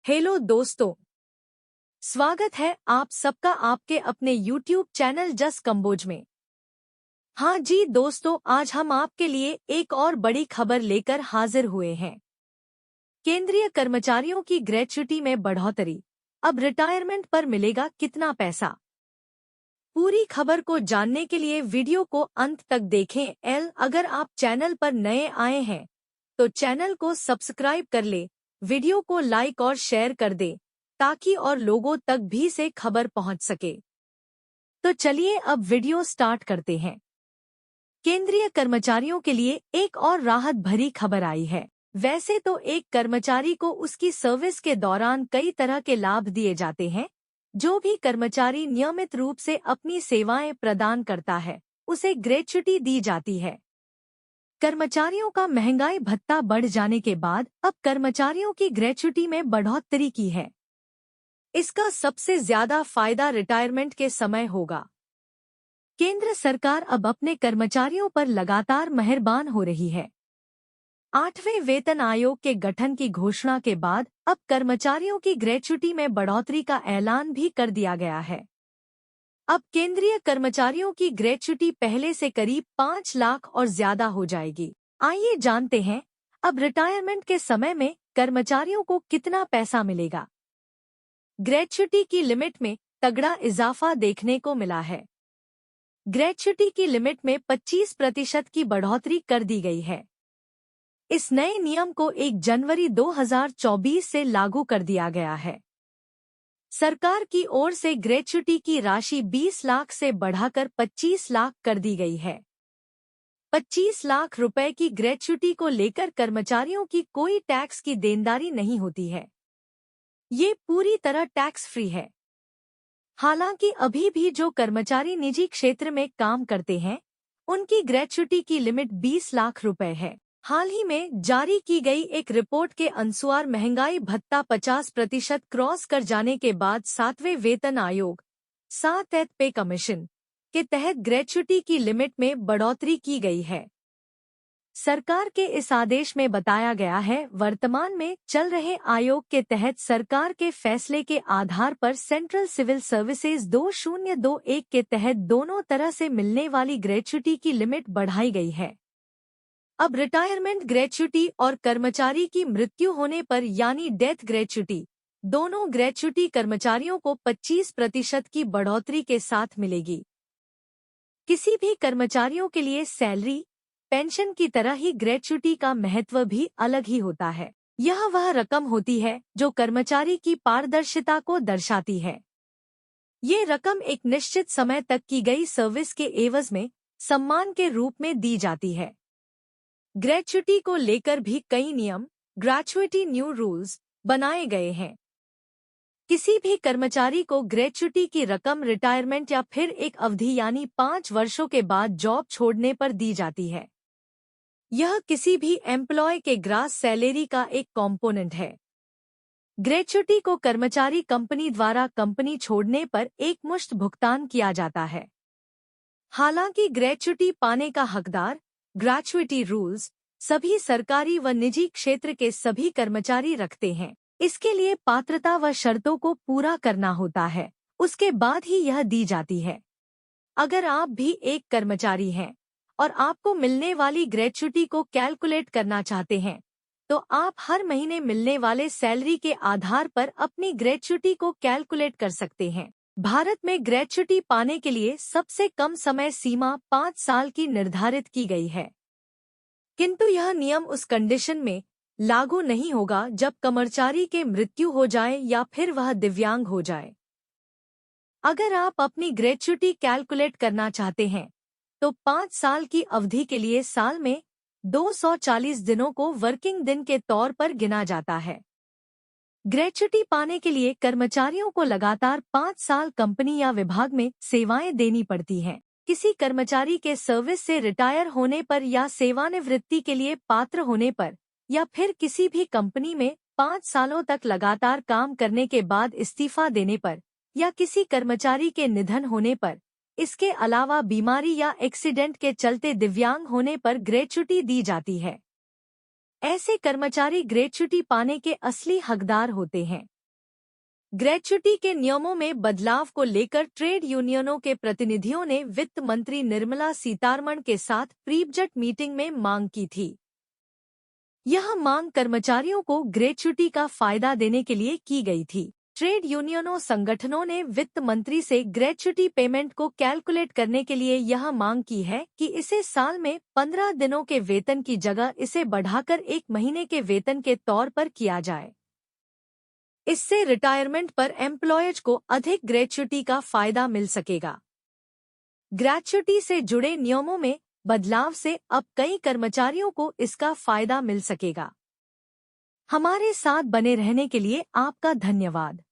Hello दोस्तों, स्वागत है आप सबका आपके अपने YouTube चैनल जस कंबोज में। हाँ जी दोस्तों, आज हम आपके लिए एक और बड़ी खबर लेकर हाजिर हुए हैं। केंद्रीय कर्मचारियों की ग्रेच्युटी में बढ़ोतरी, अब रिटायरमेंट पर मिलेगा कितना पैसा? पूरी खबर को जानने के लिए वीडियो को अंत तक देखें। अगर आप चैनल पर नए आए हैं तो चैनल को सब्सक्राइब कर ले, वीडियो को लाइक और शेयर कर दे ताकि और लोगों तक भी से खबर पहुंच सके। तो चलिए अब वीडियो स्टार्ट करते हैं। केंद्रीय कर्मचारियों के लिए एक और राहत भरी खबर आई है। वैसे तो एक कर्मचारी को उसकी सर्विस के दौरान कई तरह के लाभ दिए जाते हैं। जो भी कर्मचारी नियमित रूप से अपनी सेवाएं प्रदान करता है उसे ग्रेच्युटी दी जाती है। कर्मचारियों का महंगाई भत्ता बढ़ जाने के बाद अब कर्मचारियों की ग्रेच्युटी में बढ़ोतरी की है। इसका सबसे ज्यादा फायदा रिटायरमेंट के समय होगा। केंद्र सरकार अब अपने कर्मचारियों पर लगातार मेहरबान हो रही है। 8वें वेतन आयोग के गठन की घोषणा के बाद अब कर्मचारियों की ग्रेच्युटी में बढ़ोतरी का ऐलान भी कर दिया गया है। अब केंद्रीय कर्मचारियों की ग्रेच्युटी पहले से करीब 5 लाख और ज्यादा हो जाएगी। आइए जानते हैं अब रिटायरमेंट के समय में कर्मचारियों को कितना पैसा मिलेगा। ग्रेच्युटी की लिमिट में तगड़ा इजाफा देखने को मिला है। ग्रेच्युटी की लिमिट में 25% की बढ़ोतरी कर दी गई है। इस नए नियम को 1 जनवरी 2024 से लागू कर दिया गया है। सरकार की ओर से ग्रेच्युटी की राशि 20 लाख से बढ़ाकर 25 लाख कर दी गई है। 25 लाख रुपए की ग्रेच्युटी को लेकर कर्मचारियों की कोई टैक्स की देनदारी नहीं होती है। ये पूरी तरह टैक्स फ्री है। हालांकि अभी भी जो कर्मचारी निजी क्षेत्र में काम करते हैं उनकी ग्रेच्युटी की लिमिट 20 लाख रुपए है। हाल ही में जारी की गई एक रिपोर्ट के अनुसार महंगाई भत्ता 50% क्रॉस कर जाने के बाद 7वें वेतन आयोग 7th पे कमीशन के तहत ग्रेच्युटी की लिमिट में बढ़ोतरी की गई है। सरकार के इस आदेश में बताया गया है, वर्तमान में चल रहे आयोग के तहत सरकार के फैसले के आधार पर सेंट्रल सिविल सर्विसेज 2021 के तहत दोनों तरह से मिलने वाली ग्रेच्युटी की लिमिट बढ़ाई गई है। अब रिटायरमेंट ग्रेच्युटी और कर्मचारी की मृत्यु होने पर यानी डेथ ग्रेच्युटी, दोनों ग्रेच्युटी कर्मचारियों को 25% की बढ़ोतरी के साथ मिलेगी। किसी भी कर्मचारियों के लिए सैलरी, पेंशन की तरह ही ग्रेच्युटी का महत्व भी अलग ही होता है। यह वह रकम होती है जो कर्मचारी की पारदर्शिता को दर्शाती है। ये रकम एक निश्चित समय तक की गई सर्विस के एवज में सम्मान के रूप में दी जाती है। ग्रेच्युटी को लेकर भी कई नियम, ग्रेच्युटी न्यू रूल्स बनाए गए हैं। किसी भी कर्मचारी को ग्रेच्युटी की रकम रिटायरमेंट या फिर एक अवधि यानी 5 वर्षों के बाद जॉब छोड़ने पर दी जाती है। यह किसी भी एम्प्लॉय के ग्रास सैलरी का एक कॉम्पोनेंट है। ग्रेच्युटी को कर्मचारी कंपनी द्वारा कंपनी छोड़ने पर एक मुश्त भुगतान किया जाता है। हालांकि ग्रेच्युटी पाने का हकदार, ग्रेच्युटी रूल्स सभी सरकारी व निजी क्षेत्र के सभी कर्मचारी रखते हैं। इसके लिए पात्रता व शर्तों को पूरा करना होता है, उसके बाद ही यह दी जाती है। अगर आप भी एक कर्मचारी हैं और आपको मिलने वाली ग्रेच्युटी को कैलकुलेट करना चाहते हैं तो आप हर महीने मिलने वाले सैलरी के आधार पर अपनी ग्रेच्युटी को कैलकुलेट कर सकते हैं। भारत में ग्रेच्युटी पाने के लिए सबसे कम समय सीमा 5 साल की निर्धारित की गई है, किंतु यह नियम उस कंडीशन में लागू नहीं होगा जब कर्मचारी के मृत्यु हो जाए या फिर वह दिव्यांग हो जाए। अगर आप अपनी ग्रेच्युटी कैलकुलेट करना चाहते हैं तो 5 साल की अवधि के लिए साल में 240 दिनों को वर्किंग दिन के तौर पर गिना जाता है। ग्रेच्युटी पाने के लिए कर्मचारियों को लगातार 5 साल कंपनी या विभाग में सेवाएं देनी पड़ती हैं। किसी कर्मचारी के सर्विस से रिटायर होने पर या सेवानिवृत्ति के लिए पात्र होने पर या फिर किसी भी कंपनी में 5 सालों तक लगातार काम करने के बाद इस्तीफा देने पर या किसी कर्मचारी के निधन होने पर, इसके अलावा बीमारी या एक्सीडेंट के चलते दिव्यांग होने पर ग्रेच्युटी दी जाती है। ऐसे कर्मचारी ग्रेच्युटी पाने के असली हकदार होते हैं। ग्रेच्युटी के नियमों में बदलाव को लेकर ट्रेड यूनियनों के प्रतिनिधियों ने वित्त मंत्री निर्मला सीतारमण के साथ प्री बजट मीटिंग में मांग की थी। यह मांग कर्मचारियों को ग्रेच्युटी का फायदा देने के लिए की गई थी। ट्रेड यूनियनों संगठनों ने वित्त मंत्री से ग्रेच्युटी पेमेंट को कैलकुलेट करने के लिए यह मांग की है कि इसे साल में 15 दिनों के वेतन की जगह इसे बढ़ाकर 1 महीने के वेतन के तौर पर किया जाए। इससे रिटायरमेंट पर एम्प्लॉयज को अधिक ग्रेच्युटी का फायदा मिल सकेगा। ग्रेच्युटी से जुड़े नियमों में बदलाव से अब कई कर्मचारियों को इसका फायदा मिल सकेगा। हमारे साथ बने रहने के लिए आपका धन्यवाद।